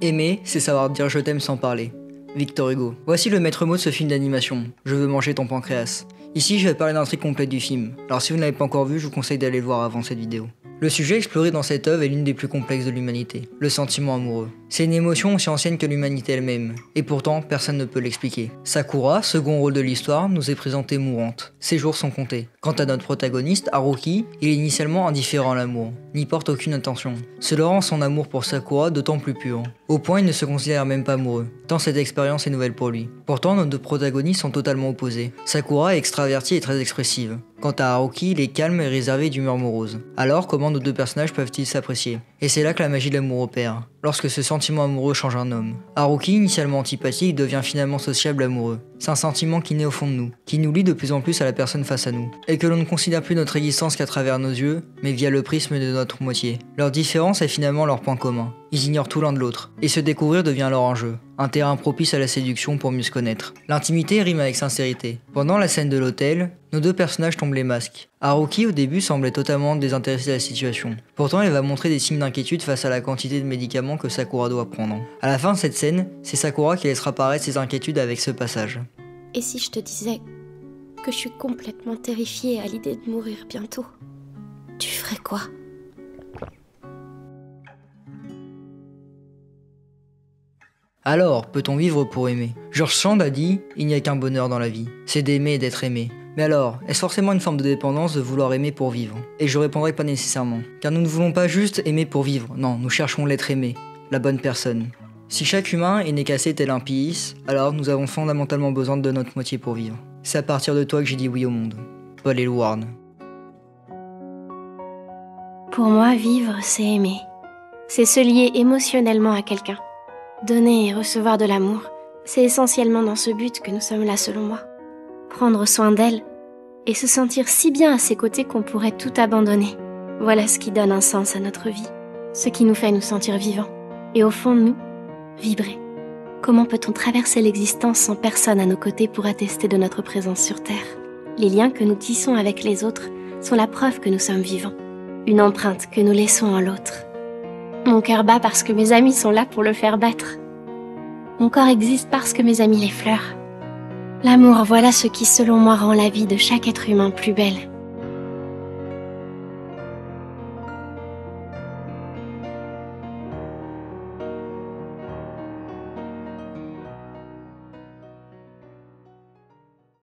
Aimer, c'est savoir dire je t'aime sans parler. Victor Hugo. Voici le maître mot de ce film d'animation. Je veux manger ton pancréas. Ici, je vais parler d'intrigue complète du film. Alors si vous ne l'avez pas encore vu, je vous conseille d'aller le voir avant cette vidéo. Le sujet exploré dans cette œuvre est l'une des plus complexes de l'humanité, le sentiment amoureux. C'est une émotion aussi ancienne que l'humanité elle-même, et pourtant personne ne peut l'expliquer. Sakura, second rôle de l'histoire, nous est présentée mourante. Ses jours sont comptés. Quant à notre protagoniste, Haruki, il est initialement indifférent à l'amour, n'y porte aucune attention. Cela rend son amour pour Sakura d'autant plus pur. Au point il ne se considère même pas amoureux, tant cette expérience est nouvelle pour lui. Pourtant nos deux protagonistes sont totalement opposés. Sakura est extravertie et très expressive. Quant à Haruki, il est calme et réservé d'humeur morose. Alors, comment nos deux personnages peuvent-ils s'apprécier? Et c'est là que la magie de l'amour opère, lorsque ce sentiment amoureux change un homme. Haruki, initialement antipathique, devient finalement sociable amoureux. C'est un sentiment qui naît au fond de nous, qui nous lie de plus en plus à la personne face à nous, et que l'on ne considère plus notre existence qu'à travers nos yeux, mais via le prisme de notre moitié. Leur différence est finalement leur point commun. Ils ignorent tout l'un de l'autre, et se découvrir devient leur enjeu, un terrain propice à la séduction pour mieux se connaître. L'intimité rime avec sincérité. Pendant la scène de l'hôtel, nos deux personnages tombent les masques. Haruki au début semblait totalement désintéressée de la situation. Pourtant elle va montrer des signes d'inquiétude face à la quantité de médicaments que Sakura doit prendre. À la fin de cette scène, c'est Sakura qui laissera paraître ses inquiétudes avec ce passage. Et si je te disais que je suis complètement terrifiée à l'idée de mourir bientôt, tu ferais quoi ? Alors, peut-on vivre pour aimer? George Sand a dit « Il n'y a qu'un bonheur dans la vie, c'est d'aimer et d'être aimé ». Mais alors, est-ce forcément une forme de dépendance de vouloir aimer pour vivre? Et je répondrai pas nécessairement. Car nous ne voulons pas juste aimer pour vivre, non, nous cherchons l'être aimé, la bonne personne. Si chaque humain est né cassé tel un pis, alors nous avons fondamentalement besoin de notre moitié pour vivre. C'est à partir de toi que j'ai dit oui au monde. Paul Eluard. Pour moi, vivre, c'est aimer. C'est se lier émotionnellement à quelqu'un. Donner et recevoir de l'amour, c'est essentiellement dans ce but que nous sommes là selon moi. Prendre soin d'elle et se sentir si bien à ses côtés qu'on pourrait tout abandonner. Voilà ce qui donne un sens à notre vie, ce qui nous fait nous sentir vivants. Et au fond de nous, vibrer. Comment peut-on traverser l'existence sans personne à nos côtés pour attester de notre présence sur Terre? Les liens que nous tissons avec les autres sont la preuve que nous sommes vivants. Une empreinte que nous laissons en l'autre. Mon cœur bat parce que mes amis sont là pour le faire battre. Mon corps existe parce que mes amis l'effleurent. L'amour, voilà ce qui, selon moi, rend la vie de chaque être humain plus belle.